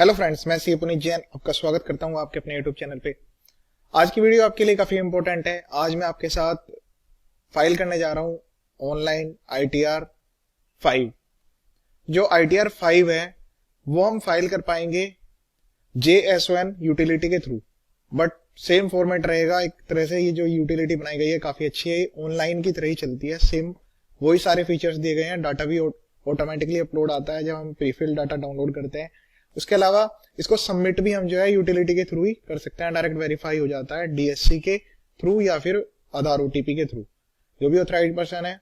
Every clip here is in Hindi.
हेलो फ्रेंड्स, मैं सी पुनीत जैन आपका स्वागत करता हूं आपके अपने यूट्यूब चैनल पे। आज की वीडियो आपके लिए काफी इंपॉर्टेंट है। आज मैं आपके साथ फाइल करने जा रहा हूं ऑनलाइन ITR 5। जो ITR 5 है वो हम फाइल कर पाएंगे JS1 यूटिलिटी के थ्रू, बट सेम फॉर्मेट रहेगा। एक तरह से ये जो यूटिलिटी बनाई गई है काफी अच्छी है, ऑनलाइन की तरह ही चलती है, सेम वही सारे फीचर्स दिए गए हैं। डाटा भी ऑटोमेटिकली अपलोड आता है जब हम प्रीफिल डाटा डाउनलोड करते हैं। उसके अलावा इसको सबमिट भी हम जो है यूटिलिटी के थ्रू ही कर सकते हैं। डायरेक्ट वेरीफाई हो जाता है DSC के थ्रू या फिर आधार OTP के थ्रू, जो भी ऑथराइज्ड पर्सन है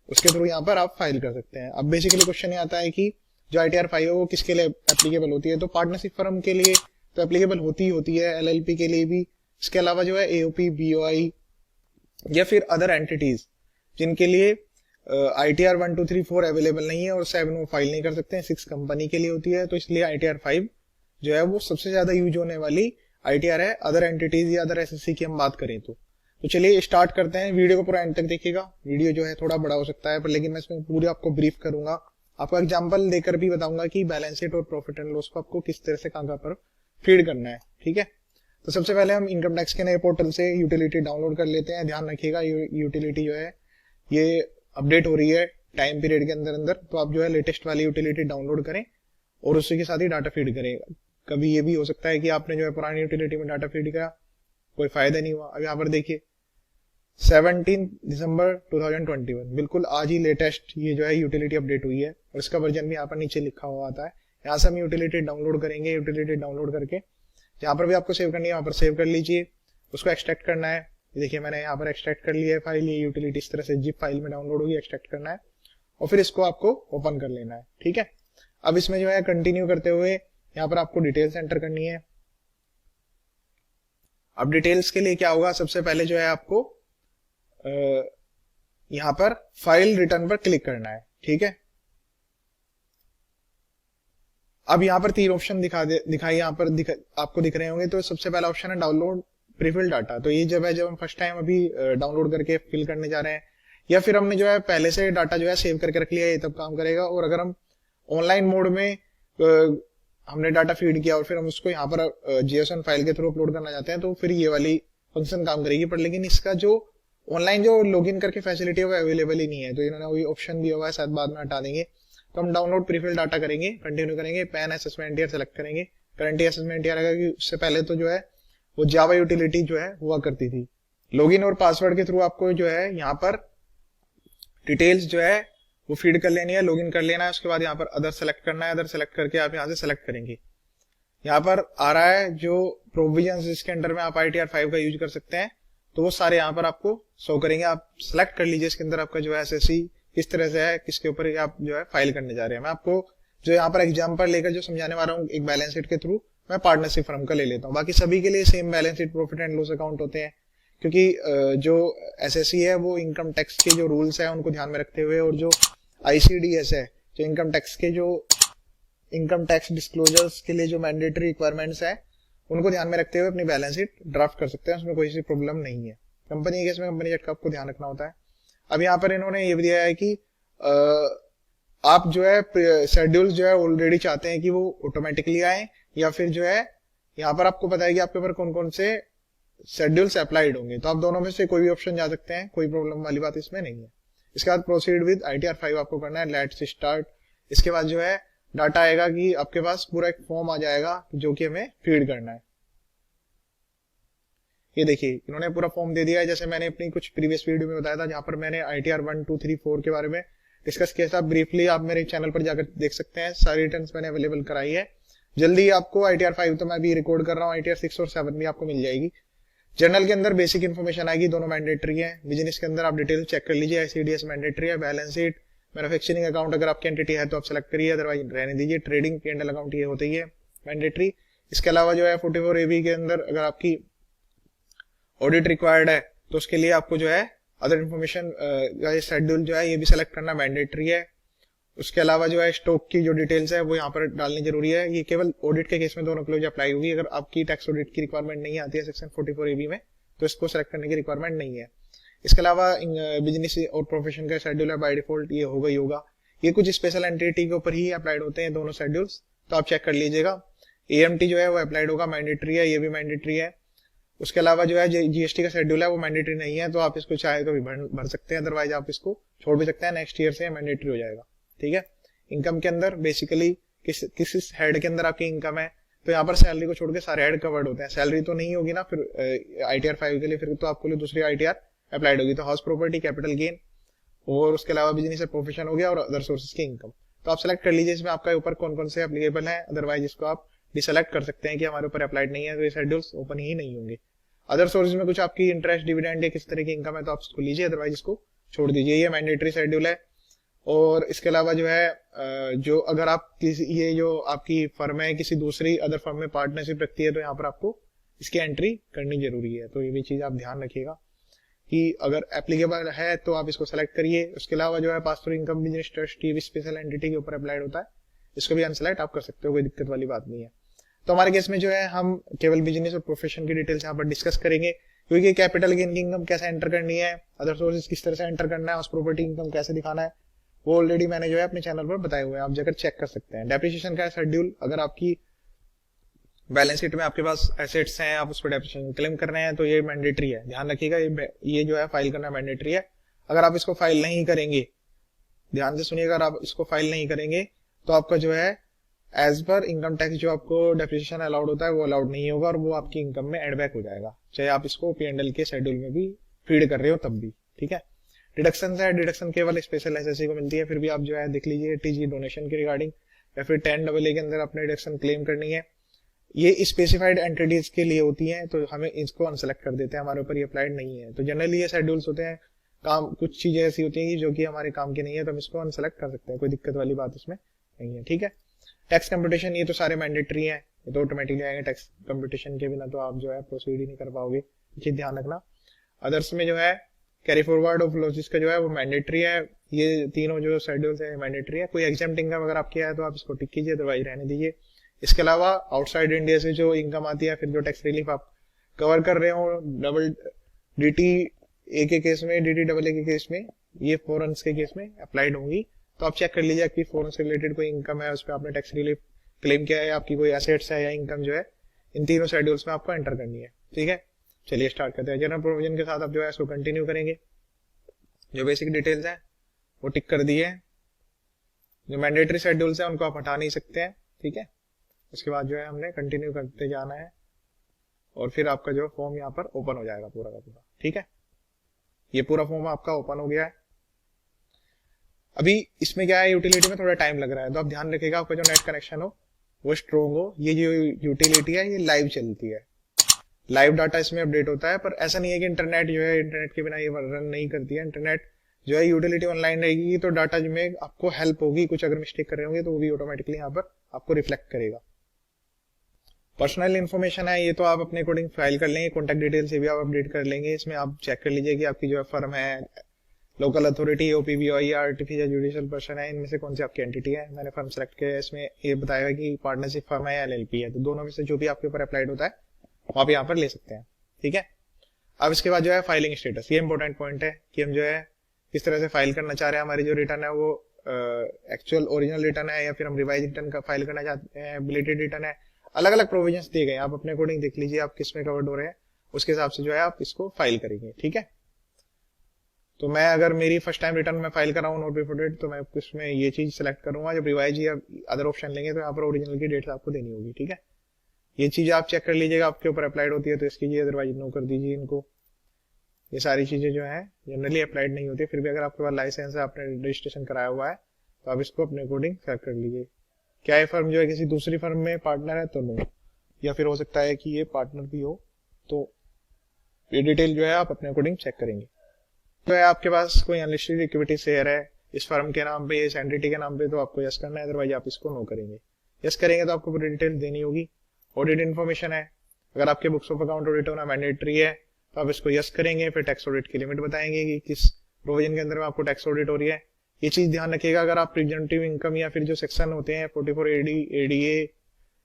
उसके थ्रू यहाँ पर आप फाइल कर सकते हैं। अब बेसिकली क्वेश्चन ये आता है कि जो ITR 5 है वो किसके लिए एप्लीकेबल होती है। तो पार्टनरशिप फर्म के लिए तो एप्लीकेबल होती है, LLP के लिए भी। इसके अलावा जो है AOP, BOI या फिर अदर एंटिटीज जिनके लिए ITR 1, 2, 3, 4 अवेलेबल नहीं है और 7 वो फाइल नहीं कर सकते हैं, 6 कंपनी के लिए होती है। तो इसलिए ITR 5 जो है वो सबसे ज्यादा यूज होने वाली ITR है। अदर एंटिटीज या अदर SSC की हम बात करें तो चलिए स्टार्ट करते हैं। वीडियो को पूरा एंड तक देखिएगा। वीडियो जो है थोड़ा बड़ा हो सकता है पर लेकिन मैं इसमें पूरी आपको ब्रीफ करूंगा। आपको एग्जाम्पल देकर भी बताऊंगा कि बैलेंस शीट और प्रॉफिट एंड लॉस को आपको किस तरह से कहां पर फीड करना है। ठीक है, तो सबसे पहले हम इनकम टैक्स के नए पोर्टल से यूटिलिटी डाउनलोड कर लेते हैं। ध्यान रखिएगा यूटिलिटी जो है ये अपडेट हो रही है टाइम पीरियड के अंदर अंदर, तो आप जो है लेटेस्ट वाली यूटिलिटी डाउनलोड करें और उसी के साथ ही डाटा फीड करें। कभी ये भी हो सकता है कि आपने जो है पुरानी यूटिलिटी में डाटा फीड किया, कोई फायदा नहीं हुआ। अब यहाँ पर देखिए 17 दिसंबर 2021, बिल्कुल आज ही लेटेस्ट ये जो है यूटिलिटी अपडेट हुई है और इसका वर्जन भी यहाँ पर नीचे लिखा हुआ आता है। यहाँ से हम यूटिलिटी डाउनलोड करेंगे। यूटिलिटी डाउनलोड करके जहाँ पर भी आपको सेव करनी है वहां पर सेव कर लीजिए। उसको एक्सट्रैक्ट करना है। देखिए मैंने यहाँ पर एक्सट्रैक्ट कर लिया है फाइल। ये यूटिलिटी इस तरह से जिप फाइल में डाउनलोड होगी, एक्सट्रैक्ट करना है और फिर इसको आपको ओपन कर लेना है। ठीक है, अब इसमें जो है कंटिन्यू करते हुए यहाँ पर आपको डिटेल्स एंटर करनी है। अब डिटेल्स के लिए क्या होगा, सबसे पहले जो है आपको यहाँ पर फाइल रिटर्न पर क्लिक करना है। ठीक है, अब यहाँ पर 3 ऑप्शन दिखाई यहाँ पर आपको दिख रहे होंगे। तो सबसे पहला ऑप्शन है डाउनलोड प्रीफिल डाटा। तो ये जब हम फर्स्ट टाइम अभी डाउनलोड करके फिल करने जा रहे हैं या फिर हमने जो है पहले से डाटा जो है सेव करके रख लिया है, ये तब काम करेगा। और अगर हम ऑनलाइन मोड में हमने डाटा फीड किया और फिर हम उसको यहाँ पर JSON फाइल के थ्रू अपलोड करना चाहते हैं तो फिर ये वाली फंक्शन काम करेगी। पर लेकिन इसका जो ऑनलाइन जो लॉगिन करके फैसिलिटी है वो अवेलेबल ही नहीं है, तो इन्होंने वही ऑप्शन दिया हुआ है, शायद बाद में हटा देंगे। तो हम डाउनलोड प्रीफिल डाटा करेंगे, कंटिन्यू करेंगे, पैन असेसमेंट ईयर सेलेक्ट करेंगे। करंट असेसमेंट ईयर आएगा कि उससे पहले तो जो है वो जावा यूटिलिटी जो है हुआ करती थी। लॉगिन और पासवर्ड के थ्रू आपको जो है यहाँ पर डिटेल्स जो है वो फीड कर लेनी है, लॉगिन कर लेना है। उसके बाद यहाँ पर अदर सेलेक्ट करना है। अदर सेलेक्ट करके आप यहाँ से सेलेक्ट करेंगे। यहाँ पर आ रहा है जो प्रोविजंस जिसके अंडर में आप ITR 5 का यूज कर सकते हैं, तो वो सारे यहाँ पर आपको शो करेंगे। आप सेलेक्ट कर लीजिए इसके अंदर आपका जो है SSC किस तरह से है, किसके ऊपर आप जो है फाइल करने जा रहे हैं। मैं आपको जो यहाँ पर एग्जाम्पल लेकर जो समझाने वाला हूँ एक बैलेंस शीट के थ्रू, मैं पार्टनरशिप फर्म का ले लेता हूँ। बाकी सभी के लिए same balance sheet profit and loss account होते हैं, क्योंकि जो SSC है वो इनकम टैक्स के जो रूल्स है उनको ध्यान में रखते हुए और जो ICDS है जो इनकम टैक्स के जो इनकम टैक्स डिस्क्लोजर्स के लिए जो मैंडेटरी रिक्वायरमेंट्स है उनको ध्यान में रखते हुए अपनी बैलेंस शीट ड्राफ्ट कर सकते हैं। उसमें कोई सी प्रॉब्लम नहीं है। कंपनी के इसमें कंपनी का आपको ध्यान रखना होता है। अब यहाँ पर इन्होंने ये भी दिया है कि आप जो है शेड्यूल्स जो है ऑलरेडी चाहते हैं कि वो ऑटोमेटिकली आए या फिर जो है यहाँ पर आपको पता है कि आपके ऊपर कौन कौन से शेड्यूल्स अप्लाइड होंगे, तो आप दोनों में से कोई भी ऑप्शन जा सकते हैं, कोई प्रॉब्लम वाली बात इसमें नहीं है। इसके बाद प्रोसीड विद ITR 5 आपको करना है, लेट्स स्टार्ट। इसके बाद जो है डाटा आएगा कि आपके पास पूरा एक फॉर्म आ जाएगा जो कि हमें फीड करना है। ये देखिए इन्होंने पूरा फॉर्म दे दिया है, जैसे मैंने अपनी कुछ प्रीवियस वीडियो में बताया था जहां पर मैंने ITR 1, 2, 3, 4 के बारे में डिस्कस किया था ब्रीफली। आप मेरे चैनल पर जाकर देख सकते हैं, सारी रिटर्न्स मैंने अवेलेबल कराई है। जल्दी आपको ITR 5 तो मैं अभी रिकॉर्ड कर रहा हूँ, ITR 6 और 7 भी आपको मिल जाएगी। जर्नल के अंदर बेसिक इन्फॉर्मेशन आएगी, दोनों मैंडेटरी है। बिजनेस के अंदर आप डिटेल चेक कर लीजिए, ICDS मैंडेटरी है। बैलेंस शीट, मैन्युफैक्चरिंग अकाउंट अगर आपकी एंटिटी है तो आप सेलेक्ट करिए, अदरवाइज रहने दीजिए। ट्रेडिंग P&L अकाउंट ये होती है मैंडेटरी। इसके अलावा जो है 44 AB के अंदर अगर आपकी ऑडिट रिक्वायर्ड है तो उसके लिए आपको जो है अदर इन्फॉर्मेशन शेड्यूल जो है ये भी सेलेक्ट करना मैंडेटरी है। उसके अलावा जो है स्टॉक की जो डिटेल्स है वो यहाँ पर डालनी जरूरी है। ये केवल ऑडिट के केस में दोनों क्लोज अप्लाई होगी। अगर आपकी टैक्स ऑडिट की रिक्वायरमेंट नहीं आती है सेक्शन 44 AB में तो इसको सेलेक्ट करने की रिक्वायरमेंट नहीं है। इसके अलावा बिजनेस और प्रोफेशन का शेड्यूल है, बाय डिफॉल्ट ये होगा ही होगा। ये कुछ स्पेशल एंटिटी के ऊपर ही अप्लाइड होते हैं दोनों शेड्यूल्स, तो आप चेक कर लीजिएगा। AMT जो है वो अप्लाइड होगा, मैंडेटरी है, ये भी मैंडेटरी है। उसके अलावा जो है GST का शेड्यूल है वो मैंडेटरी नहीं है, तो आप इसको चाहे तो भी भर सकते हैं, अदरवाइज आप इसको छोड़ भी सकते हैं, नेक्स्ट ईयर से मैंडेटरी हो जाएगा। ठीक है। इनकम के अंदर बेसिकली किस हेड के अंदर आपकी इनकम है, तो यहाँ पर सैलरी को छोड़ के सारे हेड कवर्ड होते हैं। सैलरी तो नहीं होगी ना फिर ITR 5 के लिए, फिर तो आपको लिए दूसरी ITR अप्लाइड होगी। तो हाउस प्रॉपर्टी, कैपिटल गेन, और उसके अलावा बिजनेस प्रोफेशन हो गया, और अदर सोर्सेज की इनकम। तो आप सेलेक्ट कर लीजिए इसमें आपका ऊपर कौन कौन से एप्लीकेबल है, अदरवाइज इसको आप डिसेलेक्ट कर सकते हैं कि हमारे ऊपर अप्लाइड नहीं है, तो ये शेड्यूल्स ओपन ही नहीं होंगे। अदर सोर्सेज में कुछ आपकी इंटरेस्ट, डिविडेंड या किस तरह की इनकम है तो आप इसको लीजिए, अदरवाइज इसको छोड़ दीजिए। ये मैंडेटरी शेड्यूल है। और इसके अलावा जो है जो अगर आप किसी, ये जो आपकी फर्म है किसी दूसरी अदर फर्म में पार्टनरशिप रखती है, तो यहाँ पर आपको इसकी एंट्री करनी जरूरी है। तो ये भी चीज आप ध्यान रखिएगा कि अगर एप्लीकेबल है तो आप इसको सेलेक्ट करिए। उसके अलावा जो है pass through income business trust, ये भी स्पेशल एंटिटी के ऊपर अप्लाइड होता है, इसको भी अनसेलेक्ट आप कर सकते हो, कोई दिक्कत वाली बात नहीं है। तो हमारे केस में जो है हम केवल बिजनेस और प्रोफेशन की डिटेल्स यहाँ पर डिस्कस करेंगे, क्योंकि कैपिटल गेन की इनकम कैसे एंटर करनी है, अदर सोर्सेज किस तरह से एंटर करना है, उस प्रॉपर्टी इनकम कैसे दिखाना है, वो ऑलरेडी मैंने जो है अपने चैनल पर बताए हुए हैं, आप जाकर चेक कर सकते हैं। डेप्रिसिएशन का शेड्यूल, अगर आपकी बैलेंस शीट में आपके पास एसेट्स हैं, आप उस पर डेप्रिसिएशन क्लेम कर रहे हैं, तो ये मैंडेटरी है, ध्यान रखिएगा। ये जो है फाइल करना मैंडेटरी है। अगर आप इसको फाइल नहीं करेंगे, ध्यान से सुनिएगा, अगर आप इसको फाइल नहीं करेंगे तो आपका जो है एज पर इनकम टैक्स जो आपको डेप्रिसिएशन अलाउड होता है वो अलाउड नहीं होगा, और वो आपकी इनकम में एड बैक हो जाएगा, चाहे आप इसको P&L के शेड्यूल में भी फीड कर रहे हो तब भी। ठीक है। डिडक्शन है, डिडक्शन केवल स्पेशल एसएससी को मिलती है, फिर भी आप जो है देख लीजिए TG डोनेशन के रिगार्डिंग, या फिर 10AA के अंदर अपने डिडक्शन क्लेम करनी है, ये स्पेसिफाइड एंटिटीज के लिए होती हैं, तो हमें इसको अनसेलेक्ट कर देते हैं, हमारे ऊपर ये अप्लाइड नहीं है। तो जनरली ये शेड्यूल्स होते हैं, काम कुछ चीजें ऐसी होती हैं जो कि हमारे काम की नहीं है, तो हम इसको अनसेलेक्ट कर सकते हैं, कोई दिक्कत वाली बात इसमें नहीं है। ठीक है। टैक्स कंप्यूटेशन, ये तो सारे मैंडेटरी हैं, ये तो ऑटोमेटिकली आएंगे, टैक्स कंप्यूटेशन के बिना तो आप जो है प्रोसीड ही नहीं कर पाओगे, ये ध्यान रखना। अदर्स में जो है कैरी फॉरवर्ड ऑफ लॉसेस का जो है वो मैंडेटरी है, ये तीनों जो शेड्यूल्स है मैंडेटरी है। कोई एग्जाम्प्ट इनकम अगर आपकी है तो आप इसको टिक कीजिए, अदरवाइज रहने दीजिए। इसके अलावा आउटसाइड इंडिया से जो इनकम आती है, फिर जो टैक्स रिलीफ आप कवर कर रहे हो, डबल DTA के केस में, DDAA के केस में, ये फॉरेन के केस में अप्लाइड होंगी, तो आप चेक कर लीजिए कि फॉरेन से रिलेटेड कोई इनकम है, उस पर आपने टैक्स रिलीफ क्लेम किया है, आपकी कोई एसेट्स है या इनकम जो है, इन तीनों शेड्यूल्स में आपको एंटर करनी है। ठीक है। चलिए स्टार्ट करते हैं। जनरल प्रोविजन के साथ आप जो है इसको कंटिन्यू करेंगे। जो बेसिक डिटेल्स हैं वो टिक कर दिए, जो मैंडेटरी शेड्यूल्स हैं उनको आप हटा नहीं सकते हैं। ठीक है। उसके बाद जो है हमने कंटिन्यू करते जाना है, और फिर आपका जो फॉर्म यहाँ पर ओपन हो जाएगा पूरा का पूरा। ठीक है। ये पूरा फॉर्म आपका ओपन हो गया है। अभी इसमें क्या है, यूटिलिटी में थोड़ा टाइम लग रहा है, तो आप ध्यान रखिएगा आपका जो नेट कनेक्शन हो वो स्ट्रोंग हो। ये जो यूटिलिटी है ये लाइव चलती है, लाइव डाटा इसमें अपडेट होता है, पर ऐसा नहीं है कि इंटरनेट जो है, इंटरनेट के बिना ये रन नहीं करती है। इंटरनेट जो है यूटिलिटी ऑनलाइन रहेगी तो डाटा में आपको हेल्प होगी, कुछ अगर मिस्टेक कर रहे होंगे तो वो भी ऑटोमेटिकली यहाँ पर आपको रिफ्लेक्ट करेगा। पर्सनल इन्फॉर्मेशन है, ये तो आप अपने अकॉर्डिंग फाइल कर लेंगे, कॉन्टैक्ट डिटेल से भी आप अपडेट कर लेंगे। इसमें आप चेक कर लीजिए कि आपकी जो है फर्म है, लोकल अथॉरिटी, OPBOI या आर्टिफिशियल जुडिशियल पर्सन है, इनमें से कौन सी आपकी एंटिटी है। मैंने फर्म सेलेक्ट किया है, इसमें ये बताया कि पार्टनरशिप फर्म है या LLP है, तो दोनों में से जो भी आपके ऊपर अप्लाइड होता है वो आप यहाँ पर ले सकते हैं। ठीक है। अब इसके बाद जो है फाइलिंग स्टेटस, ये इंपॉर्टेंट पॉइंट है कि हम जो है किस तरह से फाइल करना चाह रहे हैं। हमारी जो रिटर्न है वो एक्चुअल ओरिजिनल रिटर्न है, या फिर हम रिवाइज रिटर्न का फाइल करना चाहते हैं, बिलेटेड रिटर्न है, अलग अलग प्रोविजंस दिए गए, आप अपने अकॉर्डिंग देख लीजिए आप किस में कवर्ड हो रहे हैं, उसके हिसाब से जो है आप इसको फाइल करेंगे। ठीक है। तो मैं अगर मेरी फर्स्ट टाइम रिटर्न में फाइल कर रहा हूँ नोट बिफोर डेट, तो मैं इसमें ये चीज सेलेक्ट करूंगा। जब रिवाइज या अदर ऑप्शन लेंगे तो यहाँ पर ओरिजिनल की डेट आपको देनी होगी। ठीक है। ये चीज आप चेक कर लीजिएगा, आपके ऊपर अप्लाइड होती है तो इसकी अदरवाइज नो कर दीजिए इनको। ये सारी चीजें जो है जनरली अप्लाइड नहीं होती, फिर भी अगर आपके पास लाइसेंस है, आपने रजिस्ट्रेशन कराया हुआ है, तो आप इसको अपने अकॉर्डिंग सेलेक्ट कर लीजिए। क्या ये फर्म जो है किसी दूसरी फर्म में पार्टनर है तो नो, या फिर हो सकता है कि ये पार्टनर भी हो, तो ये डिटेल जो है आप अपने अकॉर्डिंग चेक करेंगे। तो है आपके पास कोई अनलिस्टेड इक्विटी शेयर है इस फर्म के नाम पे, इस एंटिटी के नाम पे, तो आपको यस करना है, अदरवाइज आप इसको नो करेंगे। यस करेंगे तो आपको पूरी डिटेल देनी होगी। ऑडिट इन्फॉर्मेशन है, अगर आपके बुक्स ऑफ अकाउंट ऑडिट होना मैंडेटरी है तो आप इसको यस करेंगे। फिर टैक्स ऑडिट की लिमिट बताएंगे कि किस प्रोविजन के अंदर में आपको टैक्स ऑडिट हो रही है। ये चीज ध्यान रखिएगा, अगर आप प्रिजेंटिव इनकम या फिर जो सेक्शन होते हैं 44 AD, ADA,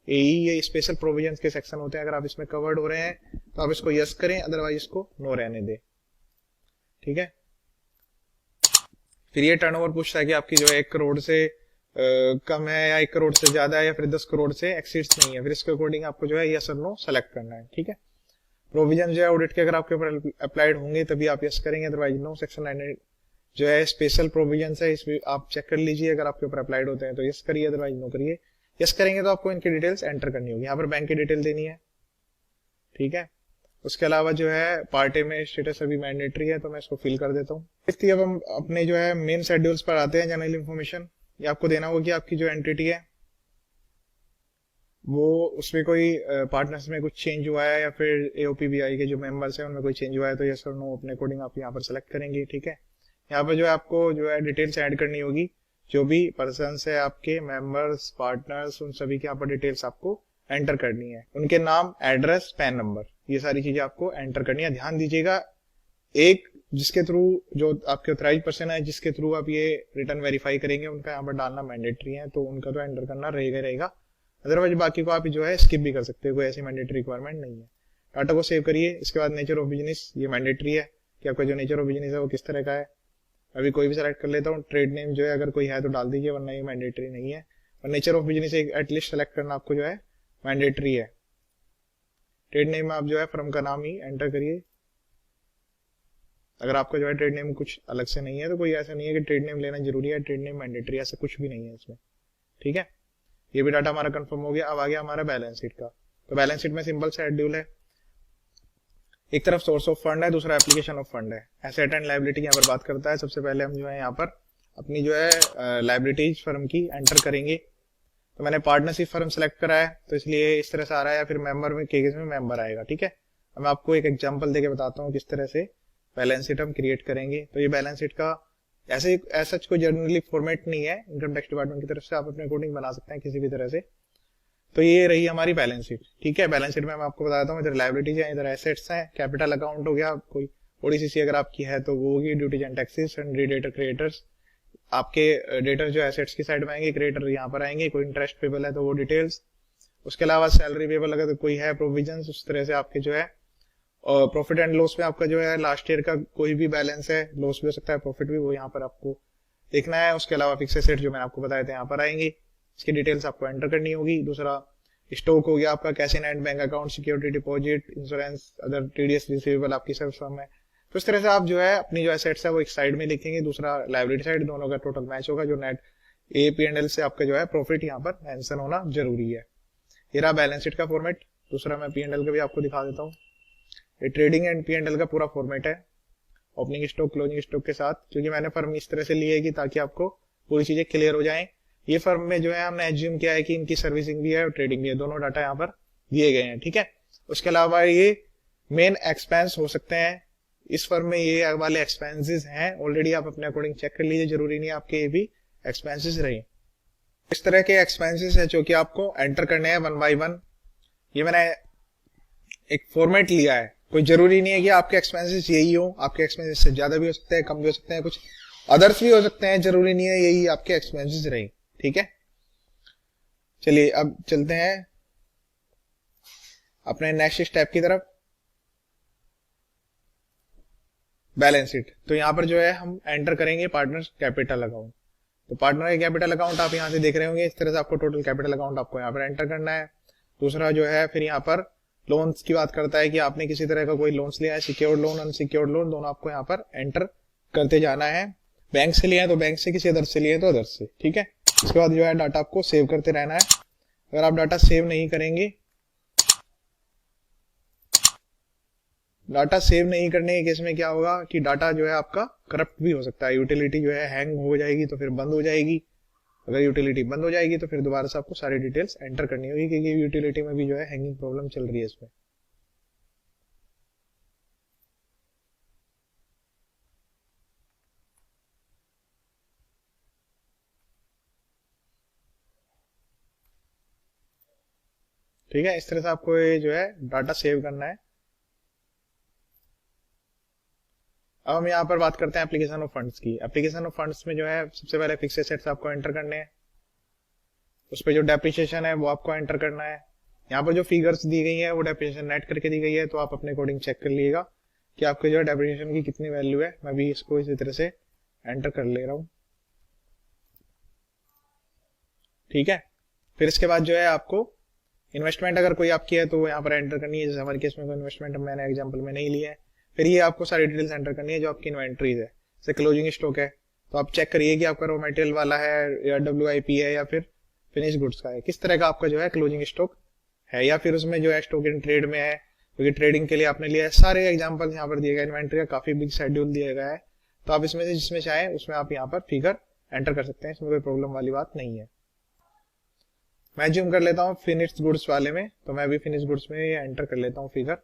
AE, ये स्पेशल प्रोविजन के सेक्शन होते हैं, अगर आप इसमें कवर्ड हो रहे हैं तो आप इसको यस करें, अदरवाइज इसको नो रहने दें। ठीक है। फिर ये टर्नओवर पूछता है कि आपकी जो है 1 करोड़ से कम है या 1 करोड़ से ज्यादा है या फिर 10 करोड़ से एक्सीड्स नहीं है, फिर इसके अकॉर्डिंग आपको जो है यस और नो सेलेक्ट करना है। ठीक है, प्रोविजन जो है ऑडिट के अगर आपके ऊपर अप्लाइड होंगे तभी आप यस करेंगे, अदरवाइज नो। सेक्शन 9 जो है स्पेशल प्रोविजन है, इसमें आप चेक कर लीजिए, अगर आपके ऊपर अप्लाइड होते हैं तो यस करिए, अदरवाइज नो करिए। यस करेंगे तो आपको इनकी डिटेल्स एंटर करनी होगी, यहाँ पर बैंक की डिटेल देनी है। ठीक है, उसके अलावा जो है पार्टी में स्टेटस अभी मैंडेटरी है तो मैं इसको फिल कर देता हूँ। इसलिए अब हम अपने जो है मेन शेड्यूल्स पर आते हैं। जनरल इन्फॉर्मेशन, ये आपको देना होगी, आपकी जो एंटिटी है वो उसमें कोई पार्टनर्स में कुछ चेंज हुआ है या फिर एओपीबीआई के जो मेंबर्स हैं उनमें कोई चेंज हुआ है तो यस और नो अपने अकॉर्डिंग आप यहाँ पर सेलेक्ट करेंगे। ठीक है, यहाँ पर जो है आपको जो है डिटेल्स ऐड करनी होगी, जो भी पर्सन है आपके मेंबर्स पार्टनर्स उन सभी की यहाँ पर डिटेल्स आपको एंटर करनी है, उनके नाम एड्रेस पैन नंबर ये सारी चीजें आपको एंटर करनी है। ध्यान दीजिएगा, एक जिसके थ्रू जो आपके ऑथराइज पर्सन है जिसके थ्रू आप ये रिटर्न वेरीफाई करेंगे उनका यहाँ पर डालना मैंडेटरी है, तो उनका तो एंटर करना रहेगा। अदरवाइज बाकी को आप जो है स्किप भी कर सकते हो, कोई ऐसी मैंडेटरी रिक्वायरमेंट नहीं है। डाटा को सेव करिए। इसके बाद नेचर ऑफ बिजनेस, ये मैंडेटरी है कि आपका जो नेचर ऑफ बिजनेस है वो किस तरह का है। अभी कोई भी सेलेक्ट कर लेता हूँ, ट्रेड नेम जो है अगर कोई है तो डाल दीजिए, वरना ये मैंडेटरी नहीं है। और nature of business at least select करना आपको जो है मैंडेटरी है। ट्रेड नेम में आप जो है फर्म का नाम ही एंटर करिए। अगर आपका जो है ट्रेड नेम कुछ अलग से नहीं है तो कोई ऐसा नहीं है कि ट्रेड नेम लेना जरूरी है, ट्रेड नेम मैंडेटरी, ऐसा कुछ भी नहीं है इसमें। ठीक है, ये भी डाटा हमारा कंफर्म हो गया। अब आ गया हमारा बैलेंस शीट का। तो बैलेंस शीट में सिंपल शेड्यूल है, एक तरफ सोर्स ऑफ फंड है, दूसरा एप्लीकेशन ऑफ फंड है। एसेट एंड लायबिलिटी यहाँ पर बात करता है। सबसे पहले हम जो है यहाँ पर अपनी जो है लायबिलिटीज फर्म की एंटर करेंगे। तो मैंने पार्टनरशिप फर्म सेलेक्ट करा है तो इसलिए इस तरह से आ रहा है, या फिर मेंबर में केस में मेंबर आएगा। ठीक है, अब मैं आपको एक एग्जांपल देके बताता हूँ किस तरह से बैलेंस शीट हम क्रिएट करेंगे। तो ये बैलेंस शीट का ऐसा कोई जनरली फॉर्मेट नहीं है, इनकम टैक्स डिपार्टमेंट की तरफ से आप अपने अकॉर्डिंग बना सकते हैं किसी भी तरह से। तो ये रही हमारी बैलेंस शीट। ठीक है, बैलेंस शीट में मैं आपको बताता हूँ, इधर लायबिलिटीज है, इधर एसेट्स हैं, कैपिटल अकाउंट हो गया, कोई ओडीसीसी अगर आपकी है तो वो होगी, duties and taxes, sundry debtor creators, आपके डेटर जो एसेट्स की साइड में आएंगे, क्रिएटर यहाँ पर आएंगे, कोई इंटरेस्ट पेबल है तो वो डिटेल्स, उसके अलावा सैलरी पेबल अगर तो कोई है, प्रोविजन, उस तरह से आपके जो है और प्रॉफिट एंड लॉस में आपका जो है लास्ट ईयर का कोई भी बैलेंस है, लॉस भी हो सकता है प्रॉफिट भी, वो यहाँ पर आपको देखना है। उसके अलावा फिक्स एसेट जो मैंने आपको बताए थे यहाँ पर आएंगे, इसकी डिटेल्स आपको एंटर करनी होगी। दूसरा स्टॉक हो गया आपका, cash in hand, bank account, security deposit, insurance, other TDS receivable आपकी सर्विस फर्म है। तो इस तरह से आप जो है अपनी जो एसेट्स है वो एक साइड में लिखेंगे, दूसरा लायबिलिटी साइड, दोनों का टोटल मैच होगा। जो नेट APL से आपका जो है प्रॉफिट यहाँ पर मेंशन होना जरूरी है। ये रहा बैलेंस शीट का फॉर्मेट। दूसरा मैं P&L का भी आपको दिखा देता हूँ। ये ट्रेडिंग एंड P&L का पूरा फॉर्मेट है, ओपनिंग स्टॉक क्लोजिंग स्टॉक के साथ, क्योंकि मैंने फर्म इस तरह से ली है कि ताकि आपको पूरी चीजें क्लियर हो जाएं। ये फर्म में जो है हमने एज्यूम किया है कि इनकी सर्विसिंग भी है और ट्रेडिंग भी है, दोनों डाटा यहाँ पर दिए गए हैं। ठीक है, उसके अलावा ये मेन एक्सपेंस हो सकते हैं, इस फर्म में ये वाले एक्सपेंसेस हैं, ऑलरेडी आप अपने अकॉर्डिंग चेक कर लीजिए, जरूरी नहीं आपके ये भी एक्सपेंसेस रहे। इस तरह के एक्सपेंसेस है जो कि आपको एंटर करने हैं 1 बाय 1। ये मैंने एक फॉर्मेट लिया है, कोई जरूरी नहीं है कि आपके एक्सपेंसेस यही हो, आपके एक्सपेंसेस से ज्यादा भी हो सकते हैं, कम भी हो सकते हैं, कुछ अदर्स भी हो सकते हैं, जरूरी नहीं है यही आपके एक्सपेंसेस रहे। ठीक है, चलिए अब चलते हैं अपने नेक्स्ट स्टेप की तरफ, बैलेंस शीट। तो यहाँ पर जो है हम एंटर करेंगे पार्टनर कैपिटल अकाउंट। तो पार्टनर के कैपिटल अकाउंट आप यहाँ से देख रहे होंगे, इस तरह से आपको टोटल कैपिटल अकाउंट आपको यहाँ पर एंटर करना है। दूसरा जो है फिर यहाँ पर लोन्स की बात करता है कि आपने किसी तरह का कोई लोन्स लिया है, सिक्योर्ड लोन अनसिक्योर्ड लोन दोनों आपको यहाँ पर एंटर करते जाना है। बैंक से लिया है तो बैंक से, किसी अदर से लिए तो अदर से। ठीक है, इसके बाद जो है डाटा आपको सेव करते रहना है। अगर आप डाटा सेव नहीं करेंगे, डाटा सेव नहीं करने के केस में क्या होगा कि डाटा जो है आपका करप्ट भी हो सकता है, यूटिलिटी जो है हैंग हो जाएगी तो फिर बंद हो जाएगी। अगर यूटिलिटी बंद हो जाएगी तो फिर दोबारा से आपको सारी डिटेल्स एंटर करनी होगी, क्योंकि यूटिलिटी में भी जो है हैंगिंग प्रॉब्लम चल रही है इसमें। ठीक है, इस तरह से आपको ये जो है डाटा सेव करना है। अब हम यहाँ पर बात करते हैं एप्लीकेशन ऑफ फंड्स की। एप्लीकेशन ऑफ फंड्स में जो है सबसे पहले फिक्स एसेट्स आपको एंटर करने हैं, उस पर जो डेप्रिसिएशन है वो आपको एंटर करना है। यहाँ पर जो फिगर्स दी गई है वो डेप्रिसिएशन नेट करके दी गई है, तो आप अपने अकॉर्डिंग चेक कर लीजिएगा कि आपके जो है डेप्रिसिएशन की कितनी वैल्यू है। मैं भी इसको इसी तरह से एंटर कर ले रहा हूँ। ठीक है। फिर इसके बाद जो है आपको इन्वेस्टमेंट अगर कोई आपकी है तो वो यहाँ पर एंटर करनी है। जैसे हमारे केस में कोई इन्वेस्टमेंट मैंने एग्जांपल में नहीं लिया है। फिर ये आपको सारी डिटेल्स एंटर करनी है जो आपकी इन्वेंट्रीज है। जैसे क्लोजिंग स्टॉक है तो आप चेक करिए कि आपका रॉ मटेरियल वाला है या WIP है या फिर फिनिश गुड्स का है, किस तरह का आपका जो है क्लोजिंग स्टॉक है, या फिर उसमें जो है स्टॉक इन ट्रेड में है क्योंकि ट्रेडिंग के लिए आपने लिया है। सारे एग्जांपल्स यहाँ पर दिए गए। इन्वेंट्री का काफी बिग शेड्यूल दिया गया है, तो आप इसमें से जिसमें चाहे उसमें आप यहाँ पर फिगर एंटर कर सकते हैं, इसमें कोई प्रॉब्लम वाली बात नहीं है। मैं जूम कर लेता हूँ फिनिश्ड गुड्स वाले में, तो मैं भी फिनिश गुड्स में एंटर कर लेता हूँ फिगर।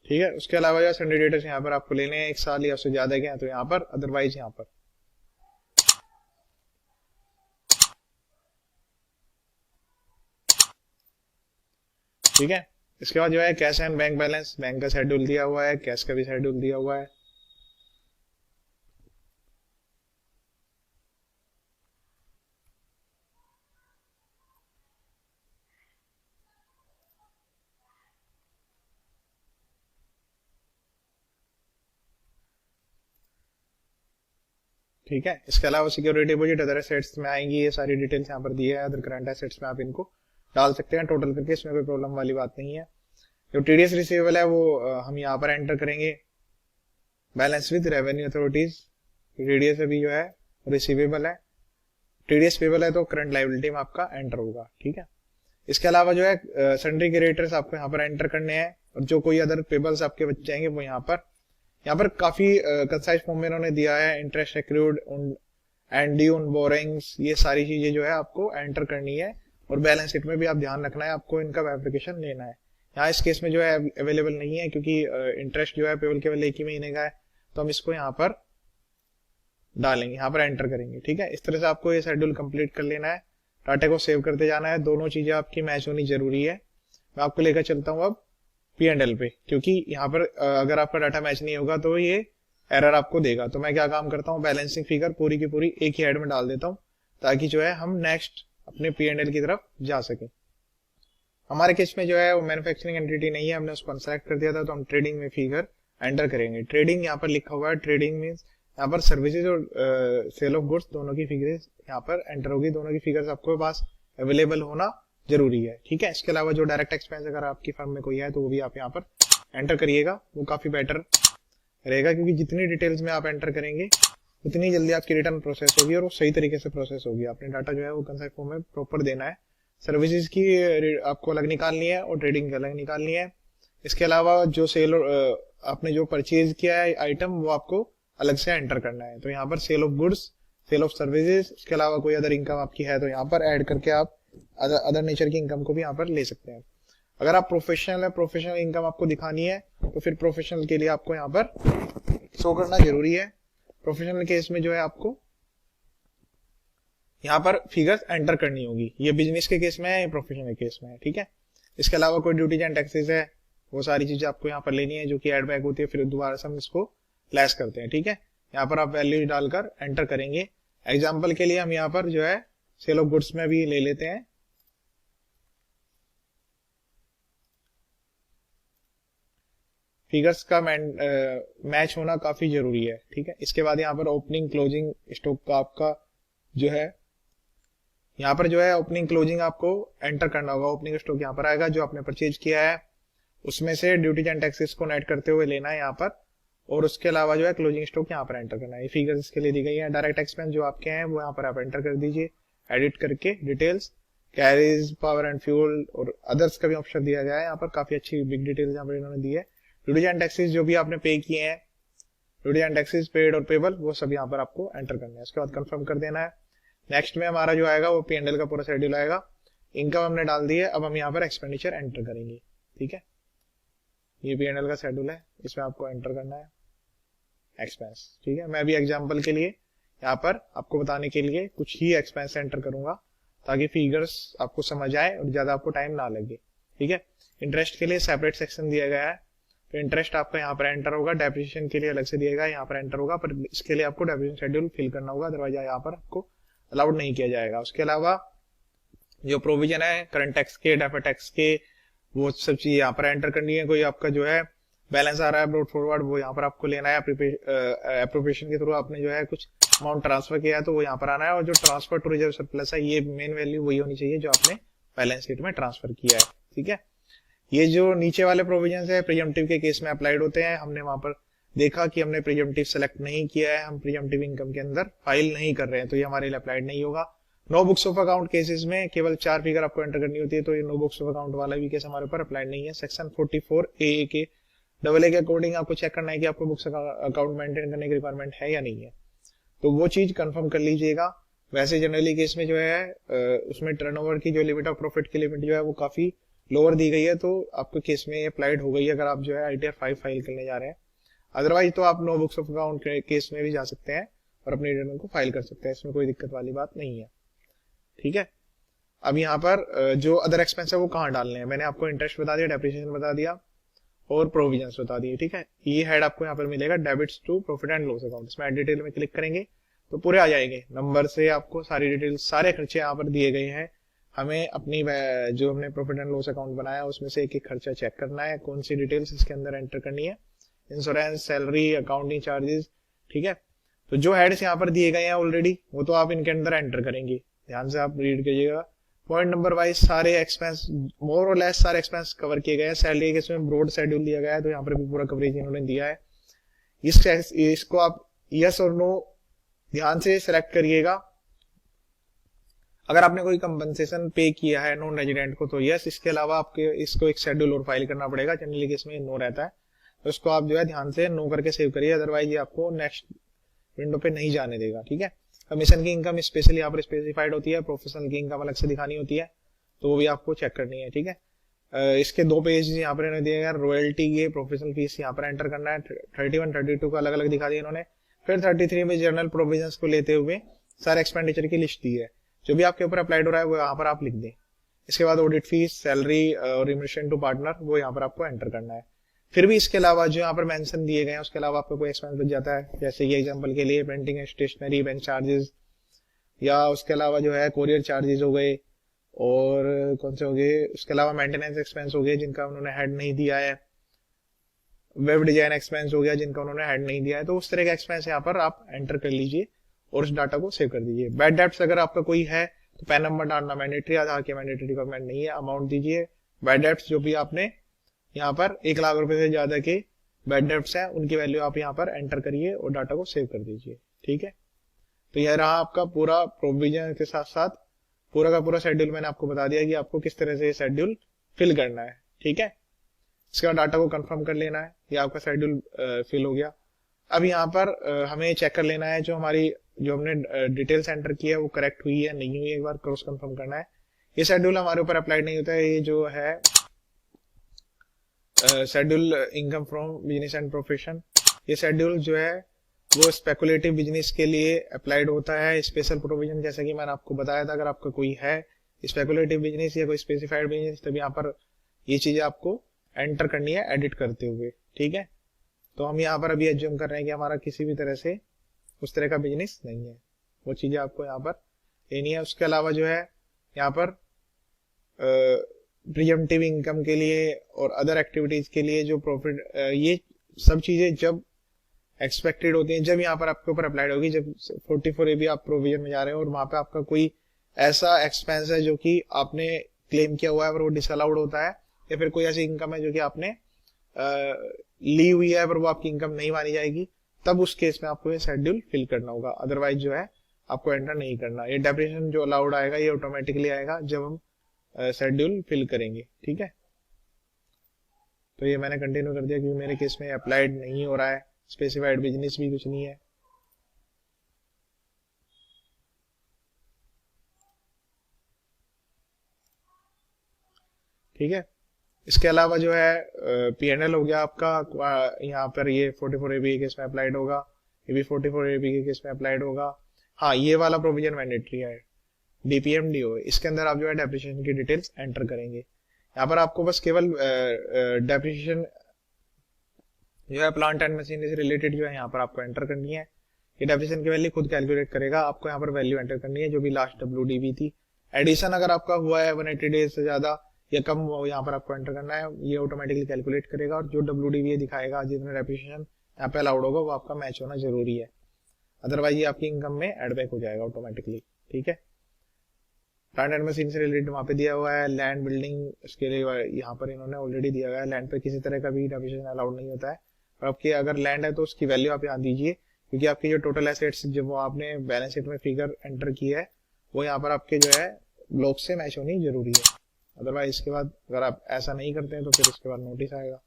ठीक है। उसके अलावा जो सन्डे डेटर्स यहाँ पर आपको लेने हैं 1 साल या उससे ज्यादा के हैं तो यहाँ पर, अदरवाइज यहाँ पर। ठीक है। इसके बाद जो है cash and bank balance, bank का शेड्यूल दिया हुआ है, कैश का भी शेड्यूल दिया हुआ है। ठीक है। इसके अलावा सिक्योरिटी डिपॉजिट अदर एसेट्स में आएंगी, ये सारी डिटेल्स यहाँ पर दी है। अदर करंट एसेट्स में आप इनको डाल सकते हैं टोटल करके, इसमें कोई प्रॉब्लम वाली बात नहीं है। जो TDS रिसीवेबल है वो हम यहाँ पर एंटर करेंगे। Balance with revenue authorities, TDS अभी जो है रिसीवेबल है, TDS पेबल है तो करंट लायबिलिटी में आपका एंटर होगा। ठीक है। इसके अलावा जो है सन्ड्री क्रेडिटर्स आपको यहाँ पर एंटर करने हैं, और जो कोई अदर पेबल्स आपके बच जाएंगे वो यहाँ पर काफी कंसाइज फॉर्म में इन्होंने दिया है। Interest accrued and due on borings, ये सारी चीजें जो है आपको एंटर करनी है। और बैलेंस शीट में भी आप ध्यान रखना है, आपको इनका वेरिफिकेशन लेना है। यहाँ इस केस में जो है अवेलेबल नहीं है क्योंकि इंटरेस्ट जो है पेबल केवल 1 ही महीने का है, तो हम इसको यहाँ पर डालेंगे, यहाँ पर एंटर करेंगे। ठीक है। इस तरह से आपको ये शेड्यूल कंप्लीट कर लेना है, डाटा को सेव करते जाना है। दोनों चीजें आपकी मैच होनी जरूरी है। मैं आपको लेकर चलता हूँ अब P&L पे, क्योंकि यहाँ पर अगर आपका डाटा मैच नहीं होगा तो ये एरर आपको देगा। तो मैं क्या काम करता हूँ, बैलेंसिंग फिगर पूरी की पूरी एक ही हेड में डाल देता हूँ ताकि जो है हम नेक्स्ट अपने P&L की तरफ जा सके। हमारे केस में जो है वो मैन्युफैक्चरिंग एंटिटी नहीं है, हमने उसको अनसेलेक्ट कर दिया था, तो हम ट्रेडिंग में फिगर एंटर करेंगे। ट्रेडिंग यहाँ पर लिखा हुआ है, ट्रेडिंग मीन्स यहाँ पर सर्विसेज और सेल ऑफ गुड्स दोनों की फिगर यहाँ पर एंटर होगी। दोनों की फिगर्स आपके पास अवेलेबल होना जरूरी है। ठीक है। इसके अलावा जो डायरेक्ट एक्सपेंस अगर आपकी फर्म में कोई है तो वो भी आप यहाँ पर एंटर करिएगा, वो काफी बेटर रहेगा क्योंकि जितनी डिटेल्स में आप एंटर करेंगे उतनी जल्दी आपकी रिटर्न प्रोसेस होगी और वो सही तरीके से प्रोसेस होगी। आपने डाटा जो है वो कंसाइज फॉर्म में प्रॉपर देना है। सर्विसेज की आपको अलग निकालनी है और ट्रेडिंग की अलग निकालनी है। इसके अलावा जो सेल आपने जो परचेज किया है आइटम वो आपको अलग से एंटर करना है। तो यहाँ पर sale of goods, sale of services, इसके अलावा कोई अदर इनकम आपकी है तो यहाँ पर ऐड करके आप अदर नेचर की इनकम को भी यहाँ पर ले सकते हैं। अगर आप प्रोफेशनल है, प्रोफेशनल इनकम आपको दिखानी है तो फिर प्रोफेशनल के लिए आपको यहाँ पर शो करना जरूरी है। प्रोफेशनल केस में जो है आपको यहाँ पर फिगर्स एंटर करनी होगी। ये बिजनेस के केस में है, ये प्रोफेशनल केस में है। ठीक है। इसके अलावा कोई ड्यूटीज एंड टैक्सेस है, वो सारी चीजें आपको यहाँ पर लेनी है जो कि एड बैक होती है, फिर दोबारा से हम इसको लेस करते हैं। ठीक है। यहाँ पर आप वैल्यू डालकर एंटर करेंगे। एग्जाम्पल के लिए हम यहाँ पर जो है सेल ऑफ गुड्स में भी ले लेते हैं। फिगर्स का मैच होना काफी जरूरी है। ठीक है। इसके बाद यहाँ पर ओपनिंग क्लोजिंग स्टॉक का आपका जो है यहाँ पर जो है ओपनिंग क्लोजिंग आपको एंटर करना होगा। ओपनिंग स्टॉक यहाँ पर आएगा जो आपने परचेज किया है, उसमें से ड्यूटीज एंड टैक्सेस को नेट करते हुए लेना है यहाँ पर, और उसके अलावा जो है क्लोजिंग स्टॉक यहाँ पर एंटर करना है। ये फिगर्स इसके लिए दी गई है। डायरेक्ट एक्सपेंस जो आपके हैं वो यहाँ पर आप एंटर कर दीजिए, एडिट करके details, carries, power and fuel और अदर्स का भी ऑप्शन दिया गया है। यहाँ पर काफी अच्छी बिग डिटेल्स यहाँ पर इन्होंने दी है। ड्यूटीज एंड टैक्सेस जो भी आपने पे किए हैं, ड्यूटीज एंड टैक्सेस पेड और पेबल, वो सब यहाँ पर आपको एंटर करना है। उसके बाद कंफर्म कर देना है। नेक्स्ट में हमारा जो आएगा वो P&L का पूरा शेड्यूल आएगा। इनकम हमने डाल दी है, अब हम यहाँ पर एक्सपेंडिचर एंटर करेंगे। ठीक है। ये P&L का शेड्यूल है, इसमें आपको एंटर करना है एक्सपेंस। ठीक है। मैं भी एग्जांपल के लिए यहाँ पर आपको बताने के लिए कुछ ही एक्सपेंस एंटर करूंगा ताकि फिगर्स आपको समझ आए और ज्यादा आपको टाइम ना लगे। ठीक है। इंटरेस्ट के लिए सेपरेट सेक्शन दिया गया है, तो इंटरेस्ट आपका यहाँ पर एंटर होगा। डेप्रिसिएशन के लिए अलग से दिएगा, यहाँ पर एंटर होगा, पर इसके लिए आपको डेप्रिसिएशन शेड्यूल फिल करना होगा, अदरवाइज यहाँ पर आपको अलाउड नहीं किया जाएगा। उसके अलावा जो प्रोविजन है करंट टैक्स के, डेफर्ड टैक्स के, वो सब चीज यहाँ पर एंटर करनी है। कोई आपका जो है बैलेंस आ रहा है ब्रॉट फॉरवर्ड, वो यहाँ पर आपको लेना है। एप्रोप्रिएशन के थ्रू आपने जो है कुछ अमाउंट ट्रांसफर किया है तो वो यहाँ पर आना है, और जो ट्रांसफर टू रिजर्व सरप्लस है ये मेन वैल्यू वही होनी चाहिए जो आपने बैलेंस शीट में ट्रांसफर किया है। ठीक है, ये जो नीचे वाले प्रोविजन है प्रीएम्प्टिव के केस में अप्लाइड होते हैं। हमने वहां पर देखा कि हमने प्रीएम्प्टिव सेलेक्ट नहीं किया है, हम प्रीएम्प्टिव इनकम के अंदर फाइल नहीं कर रहे हैं, तो ये हमारे लिए अप्लाइड नहीं होगा। No books of account cases में केवल 4 फिगर आपको एंटर करनी होती है, तो ये नो बुक्स ऑफ अकाउंट वाला भी केस हमारे ऊपर अप्लाइड नहीं है। सेक्शन 44 AA के AA के अकॉर्डिंग आपको चेक करना है कि आपको बुक्स अकाउंट मेंटेन करने की रिक्वायरमेंट है या नहीं है, तो वो चीज कंफर्म कर लीजिएगा। वैसे जनरली केस में जो है उसमें टर्नओवर की जो लिमिट ऑफ प्रॉफिट की लिमिट जो है वो काफी लोअर दी गई है, तो आपके केस में अप्लाइड हो गई है अगर आप जो है ITR 5 फाइल करने जा रहे हैं। अदरवाइज तो आप नो बुक्स ऑफ अकाउंट के केस में भी जा सकते हैं और अपनी रिटर्न को फाइल कर सकते हैं, इसमें कोई दिक्कत वाली बात नहीं है। ठीक है, अब यहाँ पर जो अदर एक्सपेंस है वो कहाँ डालने हैं, मैंने आपको इंटरेस्ट बता दिया, डेप्रिसिएशन बता दिया और प्रोविजंस बता दिए। ठीक है, ये हेड आपको यहाँ पर मिलेगा debits to profit and loss account. इसमें डिटेल में क्लिक करेंगे तो पूरे आ जाएंगे नंबर से, आपको सारी डिटेल सारे खर्चे यहाँ पर दिए गए हैं। हमें अपनी जो हमने प्रॉफिट एंड लॉस अकाउंट बनाया उसमें से एक एक खर्चा चेक करना है, कौन सी डिटेल्स इसके अंदर एंटर करनी है, इंश्योरेंस, सैलरी, अकाउंटिंग चार्जेस। ठीक है, तो जो हेड्स यहाँ पर दिए गए हैं ऑलरेडी वो तो आप इनके अंदर एंटर करेंगे, ध्यान से आप रीड करिएगा। पॉइंट नंबर वाइज सारे एक्सपेंस मोर और लेस सारे एक्सपेंस कवर किए गए हैं। सैलरी के इसमें ब्रॉड शेड्यूल दिया गया है, तो यहाँ पर भी पूरा कवरेज इन्होंने दिया है। इसको आप यस और नो ध्यान से सिलेक्ट करिएगा। अगर आपने कोई कंपनसेशन पे किया है नॉन रेजिडेंट को तो यस, इसके अलावा आपके इसको एक शेड्यूल और फाइल करना पड़ेगा, जनरली केस में नो रहता है, तो इसको आप जो है ध्यान से नो करके सेव करिए, अदरवाइज ये आपको नेक्स्ट विंडो पे नहीं जाने देगा। ठीक है, कमीशन की इनकम स्पेशली यहाँ पर स्पेसिफाइड होती है, प्रोफेशनल की इनकम अलग से दिखानी होती है, तो वो भी आपको चेक करनी है। ठीक है, इसके 2 पेज यहाँ पर दिए गए, रॉयल्टी के प्रोफेशनल फीस यहाँ पर एंटर करना है। 31 32 का अलग अलग दिखा दिया इन्होंने। फिर 33 में जर्नल प्रोविजंस को लेते हुए सारे एक्सपेंडिचर की लिस्ट दी है, जो भी आपके ऊपर अप्लाइड हो रहा है वो यहाँ पर आप लिख दें। इसके बाद ऑडिट फीस, सैलरी और रिम्यूनरेशन टू पार्टनर वो यहाँ पर आपको एंटर करना है। फिर भी इसके अलावा जो यहाँ पर मेंशन दिए गए हैं उसके अलावा आपको कोई एक्सपेंस बच जाता है, जैसे ये एग्जांपल के लिए प्रिंटिंग, स्टेशनरी, बेंच चार्जेस, या उसके अलावा जो है कोरियर चार्जेस हो गए, और कौन से हो गए, उसके अलावा मेंटेनेंस एक्सपेंस हो गए जिनका उन्होंने हेड नहीं दिया है, वेब डिजाइन एक्सपेंस हो गया जिनका उन्होंने हेड नहीं दिया है, तो उस तरह का एक्सपेंस यहाँ पर आप एंटर कर लीजिए और उस डाटा को सेव कर दीजिए। बैड डेब्ट्स अगर आपका कोई है तो पैन नंबर डालना मैंडेटरी, आधार के मैंडेटरी रिक्वायरमेंट नहीं है, अमाउंट दीजिए। बैड डेब्ट्स जो भी आपने यहाँ पर 1 लाख रुपए से ज्यादा के बैड डेब्ट्स हैं उनकी वैल्यू आप यहाँ पर एंटर करिए और डाटा को सेव कर दीजिए। ठीक है, तो यह रहा आपका पूरा प्रोविजन के साथ साथ पूरा का पूरा शेड्यूल। मैंने आपको बता दिया कि आपको किस तरह से ये शेड्यूल फिल करना है। ठीक है, इसके बाद डाटा को कंफर्म कर लेना है, ये आपका शेड्यूल फिल हो गया। अब यहाँ पर हमें चेक कर लेना है जो हमने डिटेल्स एंटर की है वो करेक्ट हुई है नहीं हुई, एक बार क्रॉस कंफर्म करना है। ये शेड्यूल हमारे ऊपर अप्लाइड नहीं होता है, ये जो है schedule income from business and profession, ये शेड्यूल जो है वो स्पेकुलेटिव बिजनेस के लिए अप्लाइड होता है। स्पेशल प्रोविजन जैसा कि मैंने आपको बताया था, अगर आपका कोई है स्पेकुलेटिव बिजनेस या कोई स्पेसिफाइड बिजनेस तभी यहाँ पर ये चीजें आपको एंटर करनी है एडिट करते हुए। ठीक है, तो हम यहाँ पर अभी एज्यूम कर रहे हैं कि हमारा किसी भी तरह से उस तरह का बिजनेस नहीं है, वो चीजें आपको यहाँ पर लेनी है। उसके अलावा जो है यहाँ पर प्रीएम्प्टिव इनकम के लिए और अदर एक्टिविटीज के लिए जो प्रॉफिट, ये सब चीजें जब एक्सपेक्टेड होती हैं, जब यहाँ पर आपके ऊपर अप्लाइड होगी, जब 44AB आप प्रोविजन में जा रहे हो और वहां पे आपका कोई ऐसा एक्सपेंस है जो कि आपने क्लेम किया हुआ है पर वो डिसअलाउड होता है, या फिर कोई ऐसी इनकम है जो कि आपने ली हुई है पर वो आपकी इनकम नहीं मानी जाएगी, तब उस केस में आपको ये शेड्यूल फिल करना होगा, अदरवाइज जो है आपको एंटर नहीं करना। ये डेफिनेशन जो अलाउड आएगा ये ऑटोमेटिकली आएगा जब हम शेड्यूल फिल करेंगे। ठीक है, तो ये मैंने कंटिन्यू कर दिया क्योंकि मेरे केस में अप्लाइड नहीं हो रहा है, स्पेसिफाइड बिजनेस भी कुछ नहीं है। ठीक है, इसके अलावा जो है P&L हो गया आपका, यहाँ पर ये 44AB के केस में अप्लाइड होगा, ये भी 44AB के केस में अप्लाइड होगा। हाँ, ये वाला प्रोविजन मैंडेटरी है, DPM DO, इसके अंदर आप जो है डेप्रिसिएशन की डिटेल्स एंटर करेंगे। यहाँ पर आपको बस केवल डेप्रिसिएशन जो है प्लांट एंड मशीनरी से रिलेटेड जो है यहाँ पर आपको एंटर करनी है। ये डेप्रिसिएशन की वैल्यू खुद कैलकुलेट करेगा, आपको यहाँ पर वैल्यू एंटर करनी है जो भी लास्ट WDV थी। एडिशन अगर आपका हुआ है 180 डेज से ज्यादा या कम वो यहाँ पर आपको एंटर करना है, ये ऑटोमेटिकली कैलकुलेट करेगा और जो WDVA दिखाएगा, जितने डेप्रिसिएशन यहाँ पे अलाउड होगा वो आपका मैच होना जरूरी है, अदरवाइज ये आपकी इनकम में एड बैक हो जाएगा ऑटोमेटिकली। ठीक है, प्लांट एंड मशीन से रिलेटेड वहाँ पे दिया हुआ है। लैंड बिल्डिंग उसके लिए यहाँ पर इन्होंने ऑलरेडी दिया हुआ है, लैंड पे किसी तरह का भी डेप्रिसिएशन अलाउड नहीं होता है। और आपकी अगर लैंड है तो उसकी वैल्यू आप यहाँ दीजिए, क्योंकि आपकी जो टोटल एसेट्स जब वो आपने बैलेंस शीट में फिगर एंटर किया है वो यहाँ पर आपके जो है ब्लॉक से मैच होनी जरूरी है, अदरवाइज इसके बाद अगर आप ऐसा नहीं करते हैं तो फिर इसके बाद नोटिस आएगा।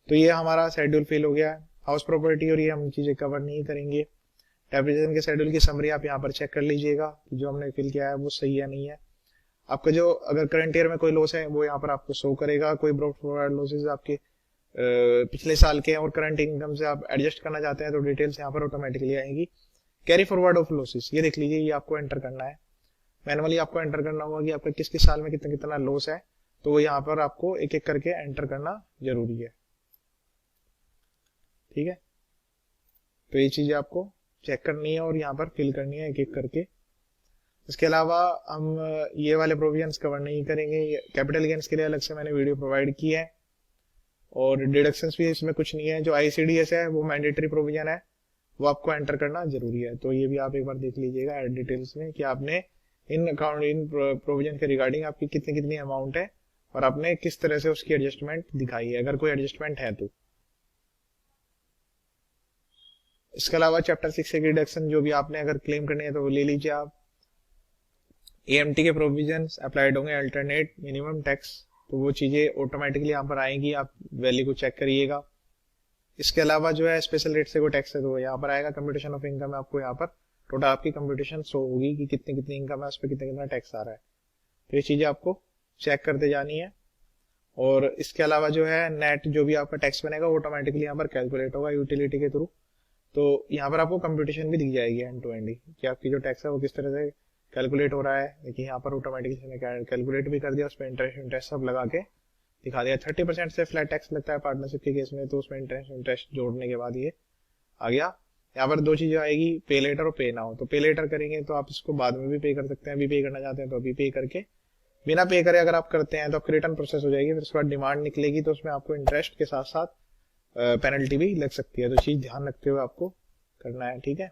तो ये हमारा शेड्यूल फिल हो गया। हाउस प्रॉपर्टी और ये हम चीजें कवर नहीं करेंगे। डेप्रिसिएशन के शेड्यूल की समरी आप यहाँ पर चेक कर लीजिएगा कि जो हमने फिल किया है वो सही है नहीं है। आपका जो अगर करंट ईयर में कोई लॉस है वो यहाँ पर आपको शो करेगा, कोई ब्रॉड फॉरवर्ड लॉसेज आपके पिछले साल के और करंट इनकम से आप एडजस्ट करना चाहते हैं तो डिटेल्स यहाँ पर ऑटोमेटिकली आएंगी। कैरी फॉरवर्ड ऑफ लॉसेस ये देख लीजिए, ये आपको एंटर करना है, मैनुअली आपको एंटर करना होगा कि आपका किस किस साल में कितना कितना लॉस है, तो वो यहाँ पर आपको एक एक करके एंटर करना जरूरी है। ठीक है, तो ये चीजें आपको चेक करनी है और यहाँ पर फिल करनी है एक एक करके। इसके अलावा हम ये वाले प्रोविजंस कवर नहीं करेंगे। कैपिटल गेन्स के लिए अलग से मैंने वीडियो प्रोवाइड की है और डिडक्शंस भी इसमें कुछ नहीं है। जो ICDS है वो मैंडेटरी प्रोविजन है, वो आपको एंटर करना जरूरी है, तो ये भी आप एक बार देख लीजिएगा डिटेल्स में कि आपने इन प्रोविजन के रिगार्डिंग आपकी कितनी कितनी अमाउंट है और आपने किस तरह से उसकी एडजस्टमेंट दिखाई है, अगर कोई एडजस्टमेंट है तो। इसके अलावा चैप्टर 6 से डिडक्शन जो भी आपने अगर क्लेम करनी है तो वो ले लीजिए आप। AMT के प्रोविजंस अप्लाइड होंगे, अल्टरनेट मिनिमम टैक्स, तो वो चीजें ऑटोमेटिकली यहाँ पर आएंगी, आप वैल्यू को चेक करिएगा। इसके अलावा जो है स्पेशल रेट से कोई टैक्स है तो वो यहाँ पर आएगा। कंप्यूटेशन ऑफ इनकम है, आपको यहाँ पर टोटल आपकी कंप्यूटेशन शो होगी कि कितनी कितनी इनकम है, उस पर कितना कितना टैक्स आ रहा है, तो ये चीजें आपको चेक करते जानी है। और इसके अलावा जो है नेट जो भी आपका टैक्स बनेगा ऑटोमेटिकली यहाँ पर कैलकुलेट होगा यूटिलिटी के थ्रू, तो यहाँ पर आपको कंप्यूटेशन भी दिख जाएगी एंड टू एंड कि आपकी जो टैक्स है वो किस तरह से कैलकुलेट हो रहा है। देखिए यहाँ पर ऑटोमेटिकली कैलकुलेट भी कर दिया, उसमें इंटरेस्ट सब लगा के दिखा दिया। 30% से फ्लैट टैक्स लगता है पार्टनरशिप के केस में, तो उसमें इंटरेस्ट जोड़ने के बाद ये आ गया। यहाँ पर दो चीजें आएगी, पे लेटर और पे नाउ। तो पे लेटर करेंगे तो आप इसको बाद में भी पे कर सकते हैं, अभी पे करना चाहते हैं तो अभी पे करके, बिना पे करे अगर आप करते हैं तो आपकी रिटर्न प्रोसेस हो जाएगी, फिर उसके बाद डिमांड निकलेगी तो उसमें आपको इंटरेस्ट के साथ साथ पेनल्टी भी लग सकती है, तो चीज ध्यान रखते हुए आपको करना है। ठीक है,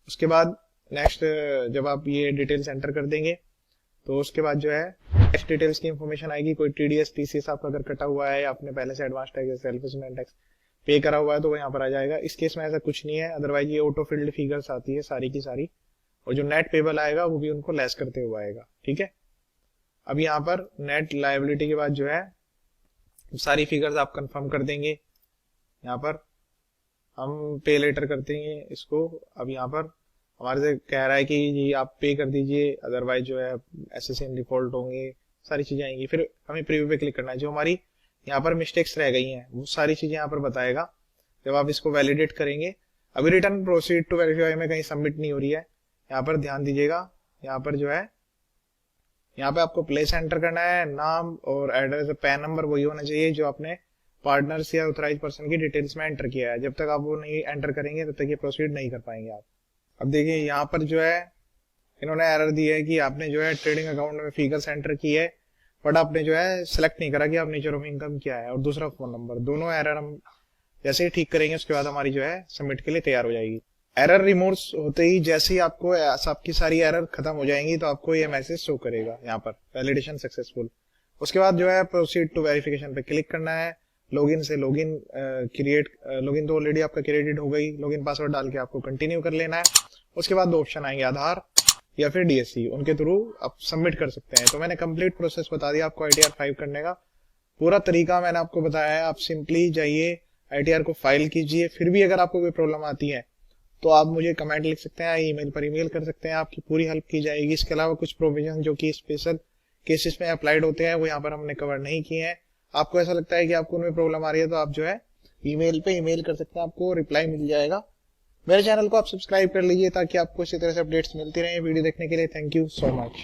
उसके बाद नेक्स्ट जब आप ये डिटेल्स एंटर कर देंगे तो उसके बाद जो है नेक्स्ट डिटेल्स की इंफॉर्मेशन आएगी। कोई TDS TCS आपका अगर कटा हुआ है या आपने पहले से advance tax self assessment tax पे करा हुआ है तो वो यहाँ पर आ जाएगा। इस केस में ऐसा कुछ नहीं है, अदरवाइज ये ऑटो फिल्ड फिगर्स आती है सारी की सारी, और जो नेट पेबल आएगा वो भी उनको लेस करते हुए आएगा। ठीक है, अब यहाँ पर नेट लायबिलिटी के बाद जो है सारी फिगर्स आप कंफर्म कर देंगे। यहाँ पर हम पे लेटर करते हैं इसको, अब यहाँ पर हमारे से कह रहा है कि जी आप पे कर दीजिए, अदरवाइज जो है SSN डिफॉल्ट होंगे, सारी चीजें आएंगी। फिर हमें प्रीव्यू पे क्लिक करना है, जो हमारी यहाँ पर मिस्टेक्स रह गई हैं वो सारी चीजें यहाँ पर बताएगा जब आप इसको वैलिडेट करेंगे। अभी रिटर्न प्रोसीड टू वेरीफाई में कहीं सबमिट नहीं हो रही है, यहाँ पर ध्यान दीजिएगा। यहाँ पर जो है यहाँ पे आपको प्लेस एंटर करना है, नाम और एड्रेस, पैन नंबर वही होना चाहिए जो आपने पार्टनर्स या ऑथराइज पर्सन की डिटेल्स में एंटर किया है। जब तक आप वो नहीं एंटर करेंगे तब तक ये प्रोसीड नहीं कर पाएंगे आप। अब देखिए यहाँ पर जो है इन्होंने एरर दी है कि आपने जो है ट्रेडिंग अकाउंट में फिगर्स एंटर की है बट आपने जो है सिलेक्ट नहीं करा कि आप नेचर ऑफ इनकम क्या है और दूसरा फोन नंबर। दोनों एरर हम जैसे ही ठीक करेंगे उसके बाद हमारी जो है सबमिट के लिए तैयार हो जाएगी। एरर रिमूव होते ही जैसे ही आपको आपकी सारी एरर खत्म हो जाएंगी तो आपको ये मैसेज शो करेगा यहाँ पर वैलिडेशन सक्सेसफुल। उसके बाद जो है प्रोसीड टू वेरिफिकेशन पे क्लिक करना है। लॉगिन से लॉगिन लॉगिन तो ऑलरेडी आपका क्रिएटेड हो गई, लॉगिन पासवर्ड डाल के आपको कंटिन्यू कर लेना है। उसके बाद दो ऑप्शन आएंगे, आधार या फिर DSC, उनके थ्रू आप सबमिट कर सकते हैं। तो मैंने कंप्लीट प्रोसेस बता दिया आपको ITR 5 करने का, पूरा तरीका मैंने आपको बताया है। आप सिंपली जाइए ITR को फाइल कीजिए, फिर भी अगर आपको कोई प्रॉब्लम आती है तो आप मुझे कमेंट लिख सकते हैं, ईमेल पर ईमेल कर सकते हैं, आपकी पूरी हेल्प की जाएगी। इसके अलावा कुछ प्रोविजन जो कि स्पेशल केसेस में अप्लाइड होते हैं वो यहाँ पर हमने कवर नहीं किए हैं। आपको ऐसा लगता है कि आपको उनमें प्रॉब्लम आ रही है तो आप जो है ईमेल पे ईमेल कर सकते हैं, आपको रिप्लाई मिल जाएगा। मेरे चैनल को आप सब्सक्राइब कर लीजिए ताकि आपको इसी तरह से अपडेट्स मिलती रहे। वीडियो देखने के लिए थैंक यू सो मच।